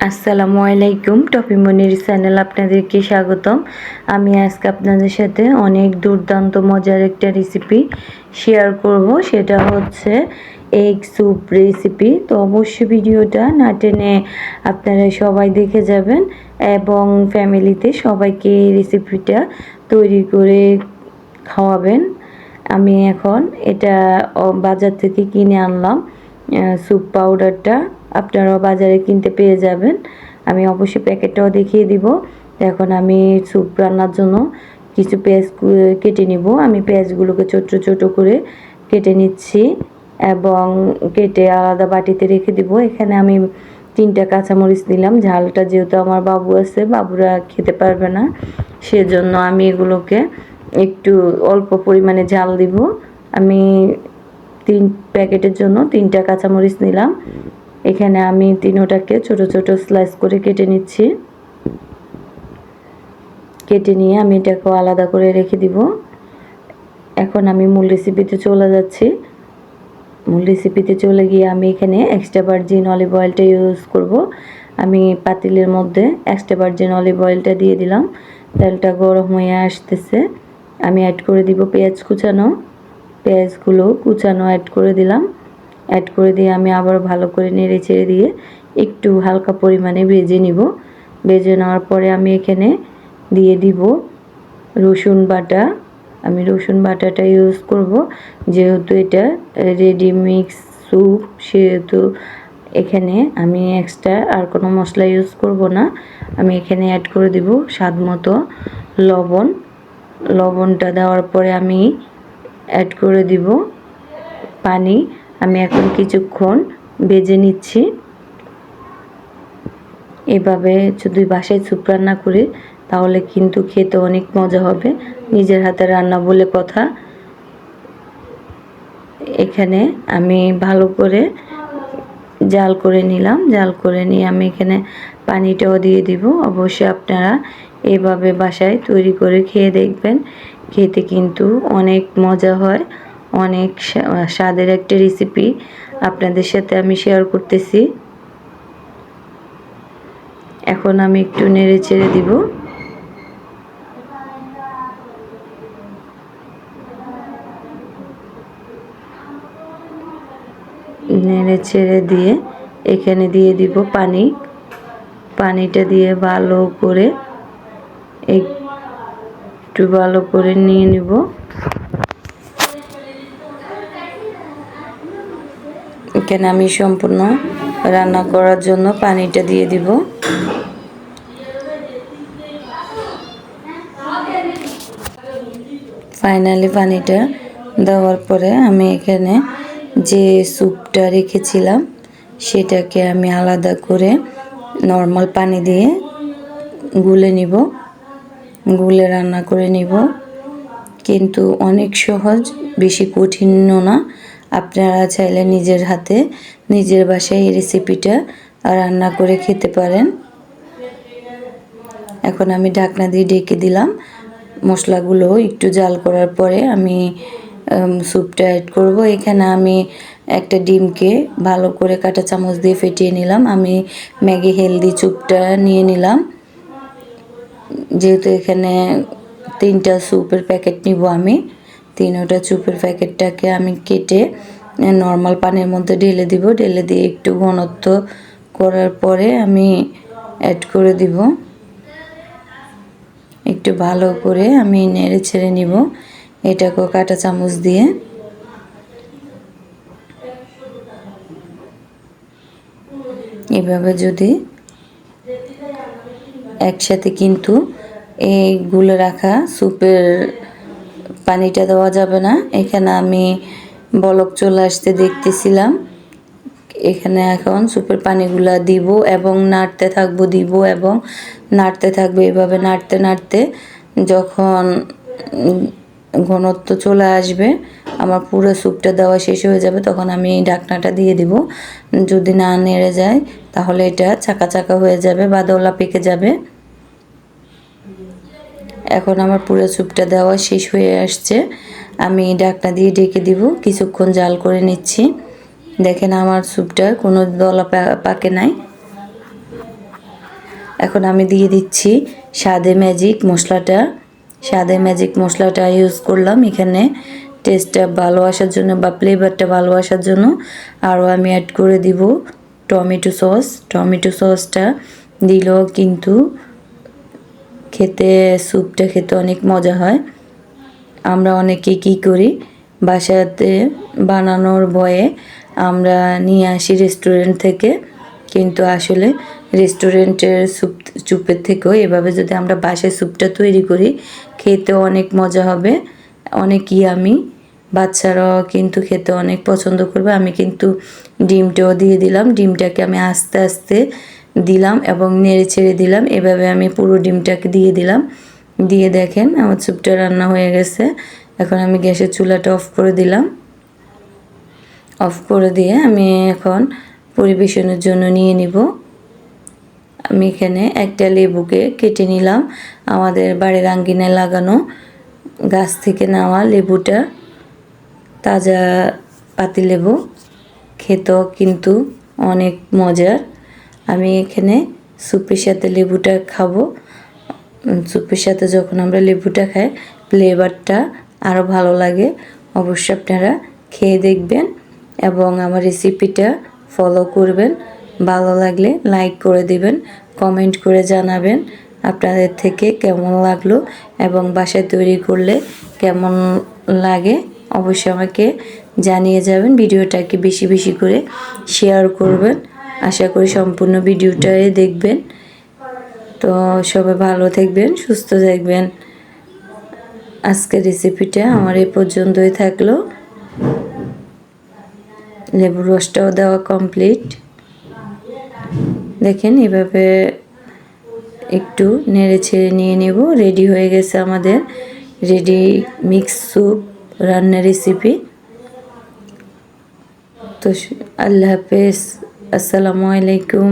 আসসালামু আলাইকুম, টপি মনির চ্যানেল আপনাদেরকে স্বাগতম। আমি আজকে আপনাদের সাথে অনেক দুর্দান্ত মজার একটা রেসিপি শেয়ার করব। সেটা হচ্ছে এগ স্যুপ রেসিপি। তো অবশ্যই ভিডিওটা না টেনে আপনারা সবাই দেখে যাবেন এবং ফ্যামিলিতে সবাইকে এই রেসিপিটা তৈরি করে খাওয়াবেন। আমি এখন এটা বাজার থেকে কিনে আনলাম স্যুপ পাউডারটা। আপনারাও বাজারে কিনতে পেয়ে যাবেন। আমি অবশ্যই প্যাকেটটাও দেখিয়ে দিব। এখন আমি স্যুপ রান্নার জন্য কিছু পেঁয়াজ কেটে নিব। আমি পেঁয়াজগুলোকে ছোট ছোট করে কেটে নিচ্ছি এবং কেটে আলাদা বাটিতে রেখে দিব। এখানে আমি 3টা কাঁচামরিচ নিলাম। ঝালটা যেহেতু আমার বাবু আছে, বাবুরা খেতে পারবে না, সেজন্য আমি এগুলোকে একটু অল্প পরিমাণে ঝাল দিব। আমি 3 প্যাকেটের জন্য 3টা কাঁচামরিচ নিলাম। এখানে আমি তিনোটাকে ছোট ছোট স্লাইস করে কেটে নিচ্ছি। কেটে নিয়ে আমি এটাকে আলাদা করে রেখে দিব। এখন আমি মূল রেসিপিতে চলে যাচ্ছি। মূল রেসিপিতে চলে গিয়ে আমি এখানে এক্সট্রা ভার্জিন অলিভ অয়েলটা ইউজ করব। আমি পাতিলের মধ্যে এক্সট্রা ভার্জিন অলিভ অয়েলটা দিয়ে দিলাম। তেলটা গরম হয়ে আসতেছে। আমি অ্যাড করে দিব পেঁয়াজ কুচানো। পেঁয়াজগুলো কুচানো অ্যাড করে দিলাম। অ্যাড করে দিয়ে আমি আবার ভালো করে নেড়ে চেড়ে দিয়ে একটু হালকা পরিমাণে ভেজে নিব। ভেজে নেওয়ার পরে আমি এখানে দিয়ে দিব রসুন বাটা। আমি রসুন বাটাটা ইউজ করব, যেহেতু এটা রেডি মিক্স স্যুপ, সেহেতু এখানে আমি এক্সট্রা আর কোনো মশলা ইউজ করব না। আমি এখানে অ্যাড করে দিব স্বাদ মতো লবণ। লবণটা দেওয়ার পরে আমি অ্যাড করে দিব পানি। আমি এখন কিছুক্ষণ ভেজে নিচ্ছি। এভাবে যদি বাসায় স্যুপ রান্না করি তাহলে কিন্তু খেতে অনেক মজা হবে। নিজের হাতে রান্না বলে কথা। এখানে আমি ভালো করে জাল করে নিলাম। জাল করে নিয়ে আমি এখানে পানিটাও দিয়ে দিব। অবশ্যই আপনারা এভাবে বাসায় তৈরি করে খেয়ে দেখবেন। খেতে কিন্তু অনেক মজা হয়। অনেক স্বাদের একটা রেসিপি আপনাদের সাথে আমি শেয়ার করতেছি। এখন আমি একটু নেড়ে চেড়ে দিব। নেড়ে ছেড়ে দিয়ে এখানে দিয়ে দিব পানি। পানিটা দিয়ে ভালো করে একটু ভালো করে নিয়ে নিব। এখানে আমি সম্পূর্ণ রান্না করার জন্য পানিটা দিয়ে দিব। ফাইনালি পানিটা দেওয়ার পরে আমি এখানে যে স্যুপটা রেখেছিলাম সেটাকে আমি আলাদা করে নর্মাল পানি দিয়ে গুলে নিব। গুলে রান্না করে নিব। কিন্তু অনেক সহজ, বেশি কঠিনও না। আপনারা চাইলে নিজের হাতে নিজের বাসায় এই রেসিপিটা রান্না করে খেতে পারেন। এখন আমি ঢাকনা দিয়ে ঢেকে দিলাম। মশলাগুলো একটু জাল করার পরে আমি স্যুপটা অ্যাড করব। এখানে আমি একটা ডিমকে ভালো করে কাঁটা চামচ দিয়ে ফেটিয়ে নিলাম। আমি ম্যাগি হেলদি স্যুপটা নিয়ে নিলাম। যেহেতু এখানে 3টা স্যুপের প্যাকেট নিব আমি, 3টা স্যুপের প্যাকেটটাকে আমি কেটে নর্মাল পানির মধ্যে ঢেলে দিব। ঢেলে দিয়ে একটু ঘনত্ব করার পরে আমি অ্যাড করে দিব। একটু ভালো করে আমি নেড়ে ছেড়ে নিব এটাকেও কাঁটা চামচ দিয়ে। এভাবে যদি একসাথে কিন্তু এইগুলো রাখা স্যুপের পানিটা দেওয়া যাবে না। এখানে আমি বলক চলে আসতে দেখতেছিলাম। এখানে এখন স্যুপের পানিগুলা দিব এবং নাড়তে থাকবো, দিব এবং নাড়তে থাকবো। এভাবে নাড়তে নাড়তে যখন ঘনত্ব চলে আসবে, আমার পুরো স্যুপটা দেওয়া শেষ হয়ে যাবে, তখন আমি ঢাকনাটা দিয়ে দিব। যদি না নেড়ে যায় তাহলে এটা চাকা চাকা হয়ে যাবে বা দলা পেকে যাবে। এখন আমার পুরো স্যুপটা দেওয়া শেষ হয়ে আসছে। আমি ঢাকনা দিয়ে ঢেকে দিব। কিছুক্ষণ জাল করে নিচ্ছি। দেখেন আমার স্যুপটা কোনো দলা পাকে নাই। এখন আমি দিয়ে দিচ্ছি স্বাদে ম্যাজিক মশলাটা। স্বাদে ম্যাজিক মশলাটা ইউজ করলাম এখানে টেস্টটা ভালো আসার জন্য বা ফ্লেভারটা ভালো আসার জন্য। আরও আমি অ্যাড করে দিব টমেটো সস। টমেটো সসটা দিলেও কিন্তু খেতে স্যুপটা খেতে অনেক মজা হয়। আমরা অনেকে কী করি, বাসাতে বানানোর ভয়ে আমরা নিয়ে আসি রেস্টুরেন্ট থেকে, কিন্তু আসলে রেস্টুরেন্টের স্যুপের থেকেও এভাবে যদি আমরা বাসায় স্যুপটা তৈরি করি খেতে অনেক মজা হবে, অনেক ইয়ামি। বাচ্চারাও কিন্তু খেতে অনেক পছন্দ করবে। আমি কিন্তু ডিমটাও দিয়ে দিলাম। ডিমটাকে আমি আস্তে আস্তে দিলাম এবং নেড়ে ছেড়ে দিলাম। এভাবে আমি পুরো ডিমটাকে দিয়ে দিলাম। দিয়ে দেখেন আমার স্যুপটা রান্না হয়ে গেছে। এখন আমি গ্যাসের চুলাটা অফ করে দিলাম। অফ করে দিয়ে আমি এখন পরিবেশনের জন্য নিয়ে নিব। আমি এখানে একটা লেবুকে কেটে নিলাম। আমাদের বাড়ির আঙ্গিনায় লাগানো গাছ থেকে নেওয়া লেবুটা, তাজা পাতিলেবু, খেতেও কিন্তু অনেক মজার। আমি এখানে স্যুপের সাথে লেবুটা খাবো। স্যুপের সাথে যখন আমরা লেবুটা খাই ফ্লেভারটা আরও ভালো লাগে। অবশ্যই আপনারা খেয়ে দেখবেন এবং আমার রেসিপিটা ফলো করবেন। ভালো লাগলে লাইক করে দিবেন, কমেন্ট করে জানাবেন আপনাদের থেকে কেমন লাগলো এবং বাসায় তৈরি করলে কেমন লাগে অবশ্যই আমাকে জানিয়ে যাবেন। ভিডিওটাকে বেশি বেশি করে শেয়ার করবেন। আশা করি সম্পূর্ণ ভিডিওটাই দেখবেন। তো সবাই ভালো থাকবেন, সুস্থ থাকবেন। আজকের রেসিপিটা আমার এই পর্যন্তই থাকলো। লেবুর রসটাও দেওয়া কমপ্লিট। দেখেন এভাবে একটু নেড়ে ছেড়ে নিয়ে নেব। রেডি হয়ে গেছে আমাদের রেডি মিক্স স্যুপ রান্নার রেসিপি। তো আল্লাহ হাফেজ, আসসালামু আলাইকুম।